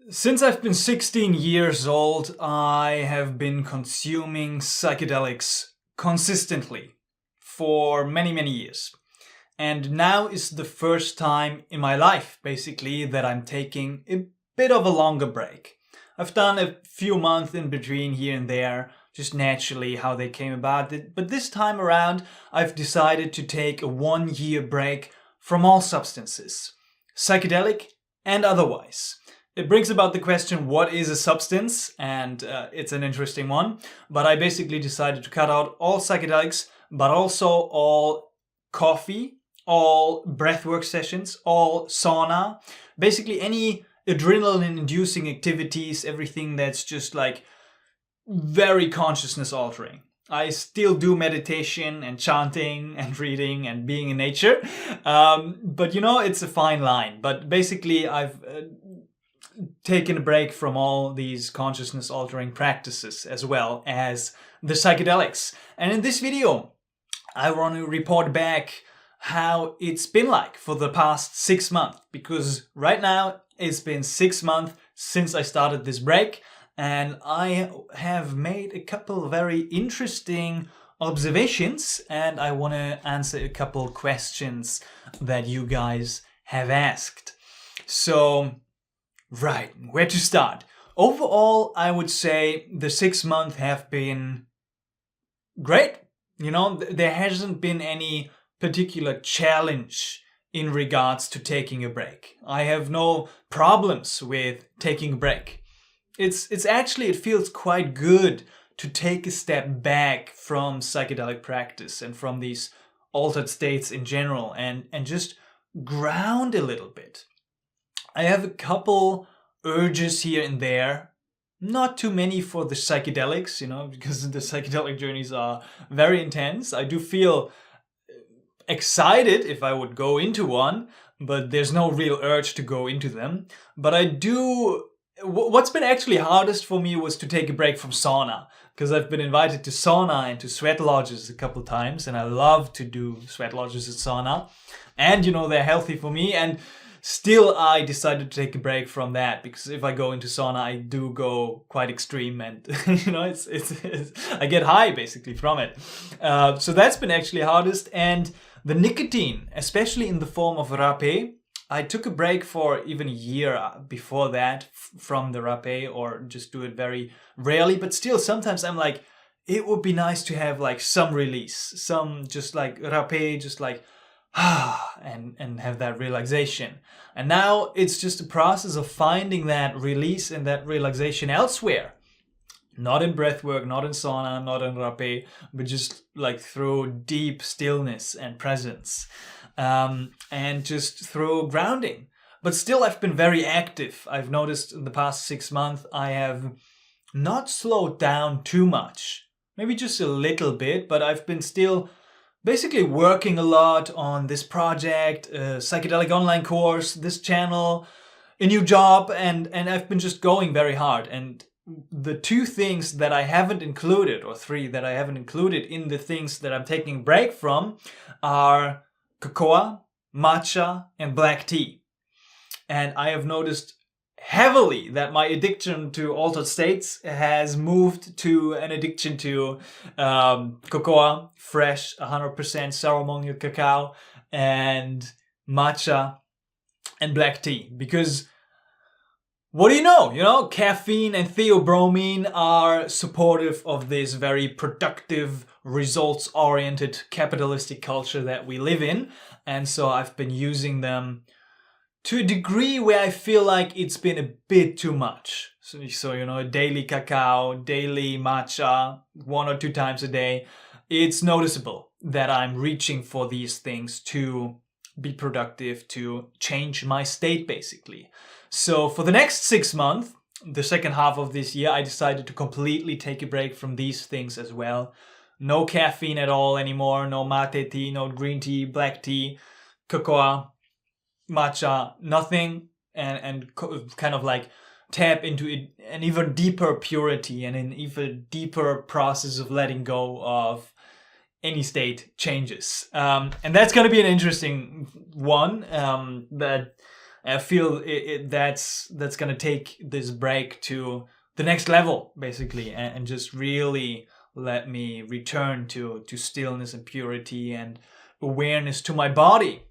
Since I've been 16 years old, I have been consuming psychedelics consistently for many, many years. And now is the first time in my life, basically, that I'm taking a bit of a longer break. I've done a few months in between here and there, just naturally how they came about. But this time around, I've decided to take a 1 year break from all substances, psychedelic and otherwise. It brings about the question, what is a substance? And it's an interesting one. But I basically decided to cut out all psychedelics, but also all coffee, all breathwork sessions, all sauna, basically any adrenaline-inducing activities, everything that's just like very consciousness altering. I still do meditation and chanting and reading and being in nature. But it's a fine line. But basically I've taken a break from all these consciousness altering practices as well as the psychedelics. And in this video, I want to report back how it's been like for the past 6 months, because right now it's been 6 months since I started this break, and I have made a couple very interesting observations, and I want to answer a couple questions that you guys have asked. So, right, where to start? Overall, I would say the 6 months have been great. There hasn't been any particular challenge in regards to taking a break. I have no problems with taking a break. It's actually, it feels quite good to take a step back from psychedelic practice and from these altered states in general and just ground a little bit. I have a couple urges here and there, not too many for the psychedelics, because the psychedelic journeys are very intense. I do feel excited if I would go into one, but there's no real urge to go into them. But I do. What's been actually hardest for me was to take a break from sauna, because I've been invited to sauna and to sweat lodges a couple times, and I love to do sweat lodges at sauna, and they're healthy for me. And still, I decided to take a break from that, because if I go into sauna, I do go quite extreme, and it's I get high basically from it. So that's been actually hardest. And the nicotine, especially in the form of rapé, I took a break for even a year before that from the rapé, or just do it very rarely. But still, sometimes I'm like, it would be nice to have like some release, some just like rapé, just like and have that relaxation. And now it's just a process of finding that release and that relaxation elsewhere. Not in breathwork, not in sauna, not in rapé, but just like through deep stillness and presence. And just through grounding. But still, I've been very active. I've noticed in the past 6 months, I have not slowed down too much. Maybe just a little bit, but I've been still basically working a lot on this project, a psychedelic online course, this channel, a new job, and I've been just going very hard. And the 2 things that I haven't included, or 3 that I haven't included in the things that I'm taking a break from, are cocoa, matcha, and black tea. And I have noticed heavily that my addiction to altered states has moved to an addiction to cocoa, fresh 100% ceremonial cacao, and matcha and black tea. Because what do you know? Caffeine and theobromine are supportive of this very productive, results-oriented capitalistic culture that we live in. And so I've been using them to a degree where I feel like it's been a bit too much. So daily cacao, daily matcha, 1 or 2 times a day. It's noticeable that I'm reaching for these things to be productive, to change my state basically. So for the next 6 months, the second half of this year, I decided to completely take a break from these things as well. No caffeine at all anymore, no mate tea, no green tea, black tea, cocoa, matcha, nothing, and kind of like tap into an even deeper purity and an even deeper process of letting go of any state changes. And that's going to be an interesting one that I feel that's going to take this break to the next level, basically, and just really let me return to stillness and purity and awareness to my body.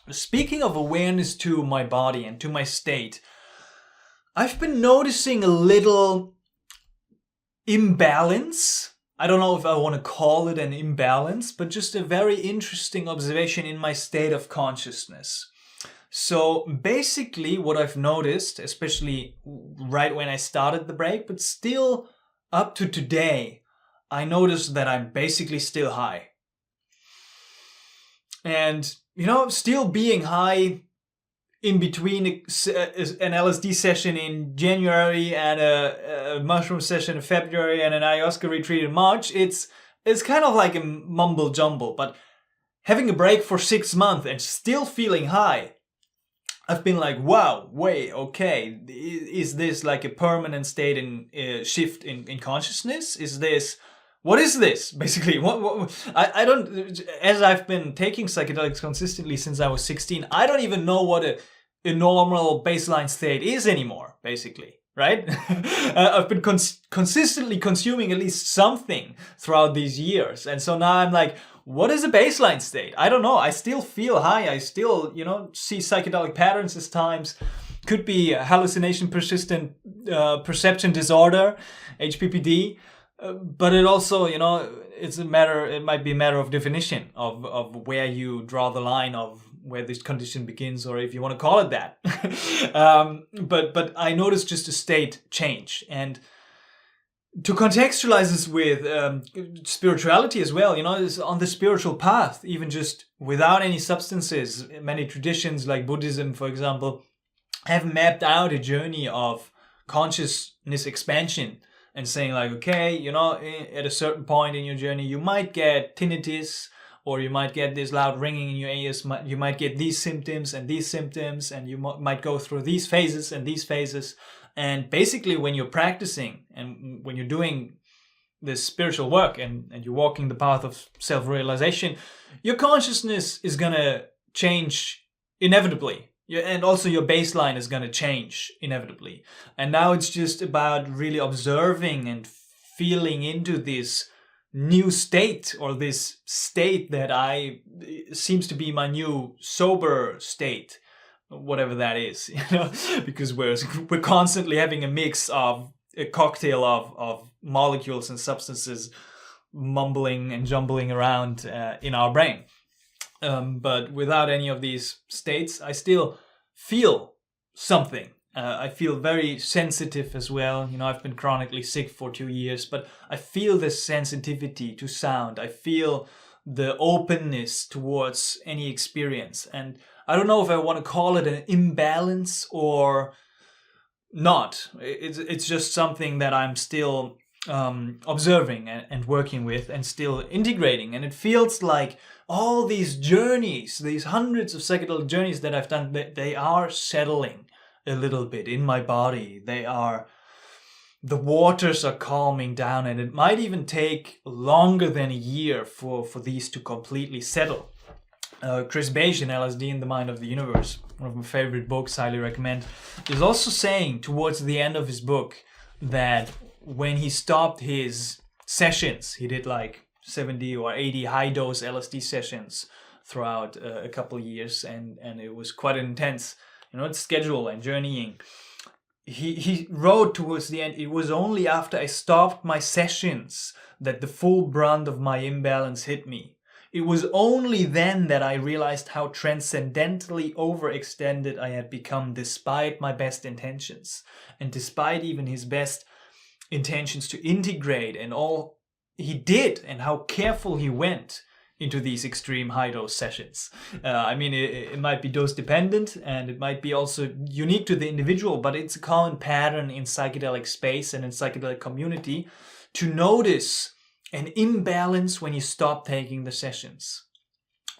Speaking of awareness to my body and to my state, I've been noticing a little imbalance. I don't know if I want to call it an imbalance, but just a very interesting observation in my state of consciousness. So basically what I've noticed, especially right when I started the break, but still up to today, I noticed that I'm basically still high. And, still being high in between an LSD session in January and a mushroom session in February and an ayahuasca retreat in March, it's kind of like a mumble jumble. But having a break for 6 months and still feeling high, I've been like, wow, wait, okay, is this like a permanent state in shift in consciousness? What is this? Basically, I don't, as I've been taking psychedelics consistently since I was 16, I don't even know what a normal baseline state is anymore, basically, right? I've been consistently consuming at least something throughout these years. And so now I'm like, what is a baseline state? I don't know. I still feel high. I still, see psychedelic patterns at times. Could be hallucination persistent perception disorder, HPPD. But it also, it might be a matter of definition of where you draw the line of where this condition begins, or if you want to call it that. But I noticed just a state change. And to contextualize this with spirituality as well, on the spiritual path, even just without any substances, many traditions like Buddhism, for example, have mapped out a journey of consciousness expansion. And saying like, okay, at a certain point in your journey, you might get tinnitus, or you might get this loud ringing in your ears. You might get these symptoms, and you might go through these phases and these phases. And basically, when you're practicing and when you're doing this spiritual work and you're walking the path of self-realization, your consciousness is gonna change inevitably. And also your baseline is going to change inevitably. And now it's just about really observing and feeling into this new state, or this state that seems to be my new sober state, whatever that is, because we're constantly having a mix of a cocktail of molecules and substances mumbling and jumbling around in our brain. But without any of these states, I still feel something. I feel very sensitive as well. I've been chronically sick for 2 years, but I feel this sensitivity to sound. I feel the openness towards any experience. And I don't know if I want to call it an imbalance or not. It's just something that I'm still observing and working with and still integrating. And it feels like all these journeys, these hundreds of psychedelic journeys that I've done, they are settling a little bit in my body. The waters are calming down, and it might even take longer than a year for these to completely settle. Chris Beige in LSD in the Mind of the Universe, one of my favorite books, highly recommend, is also saying towards the end of his book that when he stopped his sessions, he did like 70 or 80 high-dose LSD sessions throughout a couple of years, and it was quite intense, schedule and journeying. He wrote towards the end, it was only after I stopped my sessions that the full brunt of my imbalance hit me. It was only then that I realized how transcendently overextended I had become despite my best intentions, and despite even his best intentions to integrate and all he did, and how careful he went into these extreme high dose sessions. It might be dose dependent, and it might be also unique to the individual, but it's a common pattern in psychedelic space and in psychedelic community to notice an imbalance when you stop taking the sessions.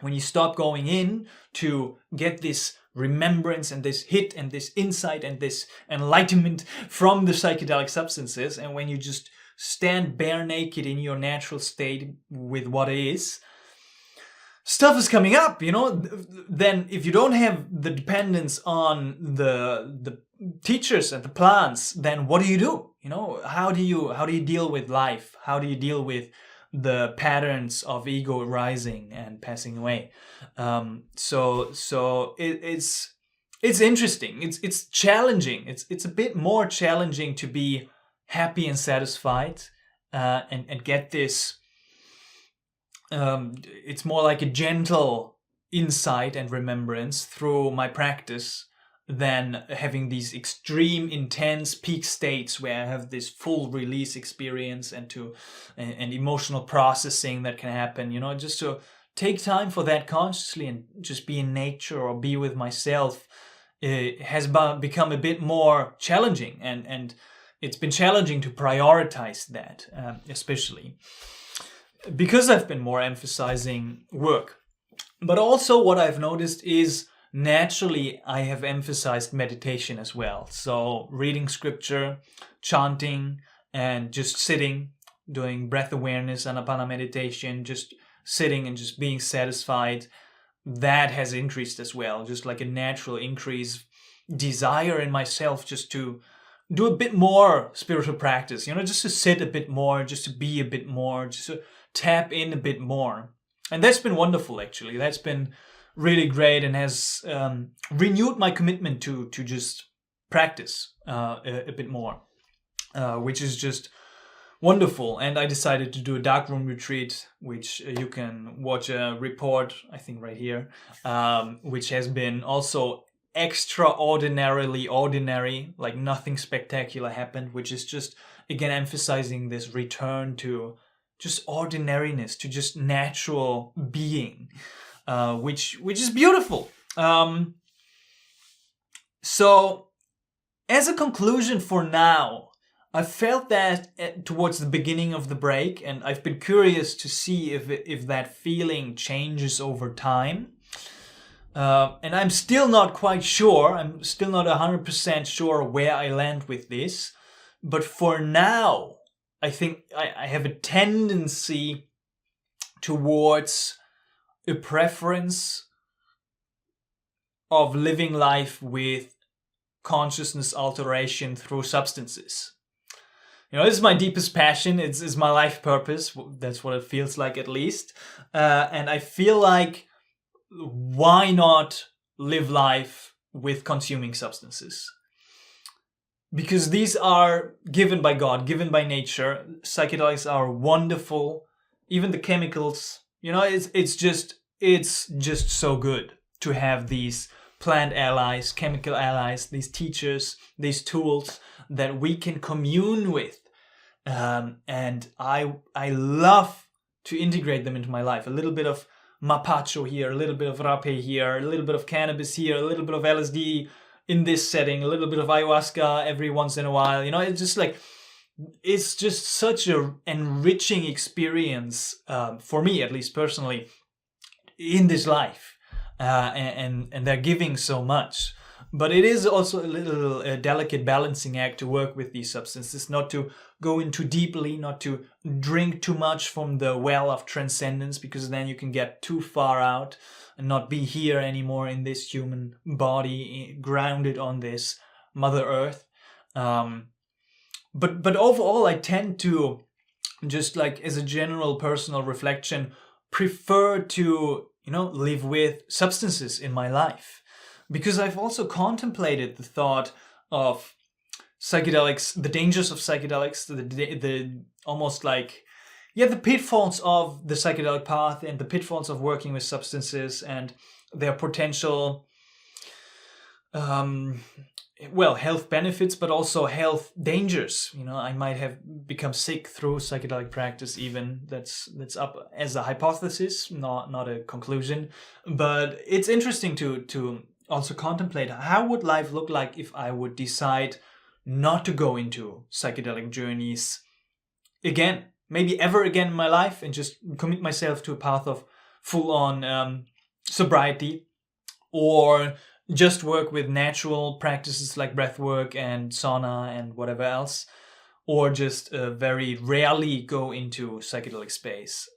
When you stop going in to get this remembrance and this hit and this insight and this enlightenment from the psychedelic substances, and when you just stand bare naked in your natural state with what is, stuff is coming up, then if you don't have the dependence on the teachers and the plants, then what do you do? How do you deal with life? How do you deal with the patterns of ego rising and passing away? So it's interesting. It's challenging. It's a bit more challenging to be happy and satisfied, and get this. It's more like a gentle insight and remembrance through my practice than having these extreme, intense peak states where I have this full release experience and emotional processing that can happen. Just to take time for that consciously and just be in nature or be with myself has become a bit more challenging, and it's been challenging to prioritize that, especially because I've been more emphasizing work. But also what I've noticed is naturally I have emphasized meditation as well. So reading scripture, chanting, and just sitting, doing breath awareness, anapana meditation, just sitting and just being satisfied, that has increased as well. Just like a natural increase, desire in myself just to do a bit more spiritual practice, just to sit a bit more, just to be a bit more, just to tap in a bit more. And that's been wonderful, actually. That's been really great and has renewed my commitment to just practice a bit more, which is just wonderful. And I decided to do a darkroom retreat, which you can watch a report, I think right here, which has been also extraordinarily ordinary, like nothing spectacular happened, which is just, again, emphasizing this return to just ordinariness, to just natural being, which is beautiful. So as a conclusion for now, I felt that towards the beginning of the break, and I've been curious to see if that feeling changes over time. And I'm still not quite sure. I'm still not 100% sure where I land with this. But for now, I think I have a tendency towards a preference of living life with consciousness alteration through substances. This is my deepest passion. It's my life purpose. That's what it feels like, at least. And I feel like, why not live life with consuming substances? Because these are given by God, given by nature. Psychedelics are wonderful. Even the chemicals, it's just so good to have these plant allies, chemical allies, these teachers, these tools that we can commune with. And I love to integrate them into my life. A little bit of mapacho here, a little bit of rapé here, a little bit of cannabis here, a little bit of LSD in this setting, a little bit of ayahuasca every once in a while. It's just such an enriching experience, for me, at least personally, in this life. And they're giving so much. But it is also a delicate balancing act to work with these substances, not to go in too deeply, not to drink too much from the well of transcendence, because then you can get too far out and not be here anymore in this human body, grounded on this Mother Earth. But overall, I tend to, just like as a general personal reflection, prefer to, live with substances in my life. Because I've also contemplated the thought of psychedelics, the dangers of psychedelics, the almost like, the pitfalls of the psychedelic path and the pitfalls of working with substances and their potential, health benefits, but also health dangers. I might have become sick through psychedelic practice even. That's up as a hypothesis, not a conclusion. But it's interesting to also contemplate, how would life look like if I would decide not to go into psychedelic journeys again, maybe ever again in my life, and just commit myself to a path of full-on sobriety, or just work with natural practices like breath work and sauna and whatever else, or just very rarely go into psychedelic space.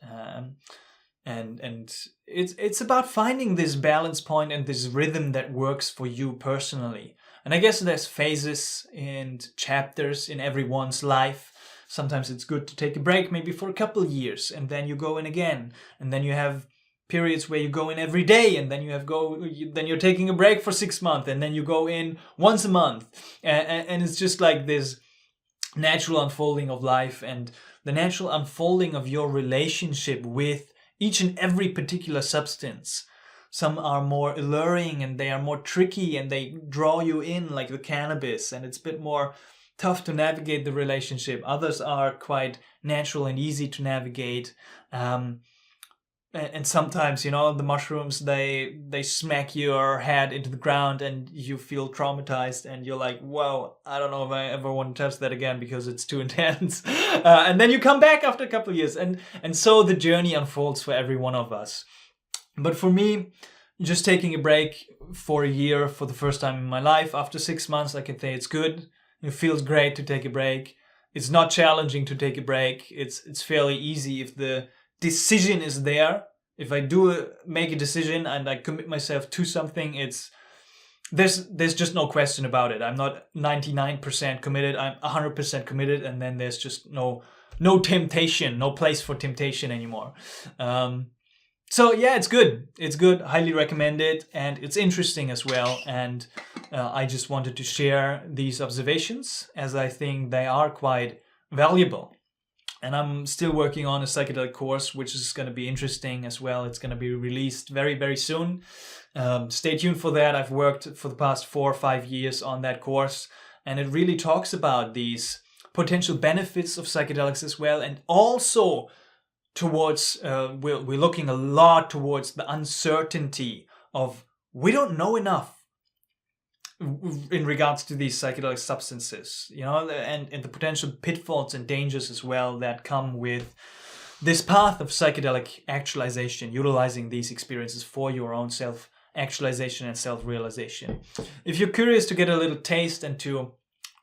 And it's about finding this balance point and this rhythm that works for you personally. And I guess there's phases and chapters in everyone's life. Sometimes it's good to take a break, maybe for a couple years, and then you go in again. And then you have periods where you go in every day, and then then you're taking a break for 6 months, and then you go in once a month. And it's just like this natural unfolding of life and the natural unfolding of your relationship with each and every particular substance. Some are more alluring and they are more tricky and they draw you in, like the cannabis, and it's a bit more tough to navigate the relationship. Others are quite natural and easy to navigate. And sometimes, you know, the mushrooms, they smack your head into the ground and you feel traumatized and you're like, whoa, I don't know if I ever want to touch that again because it's too intense. And then you come back after a couple of years, and so the journey unfolds for every one of us. But for me, just taking a break for a year for the first time in my life, after 6 months, I can say it's good. It feels great to take a break. It's not challenging to take a break. It's fairly easy if the decision is there. If I make a decision and I commit myself to something, there's just no question about it. I'm not 99% committed. I'm 100% committed, and then there's just no temptation, no place for temptation anymore. So yeah, it's good. It's good. Highly recommend it, and it's interesting as well. And I just wanted to share these observations as I think they are quite valuable. And I'm still working on a psychedelic course, which is going to be interesting as well. It's going to be released very, very soon. Stay tuned for that. I've worked for the past 4 or 5 years on that course, and it really talks about these potential benefits of psychedelics as well. And also towards, we're looking a lot towards the uncertainty of we don't know enough in regards to these psychedelic substances, you know, and the potential pitfalls and dangers as well that come with this path of psychedelic actualization, utilizing these experiences for your own self-actualization and self-realization. If you're curious to get a little taste and to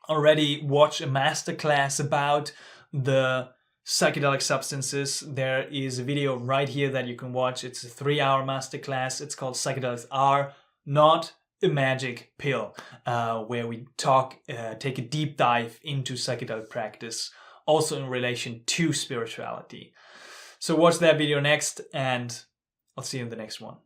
already watch a masterclass about the psychedelic substances, there is a video right here that you can watch. It's a 3-hour masterclass. It's called Psychedelics Are Not a Magic Pill, where we take a deep dive into psychedelic practice, also in relation to spirituality. So watch that video next, and I'll see you in the next one.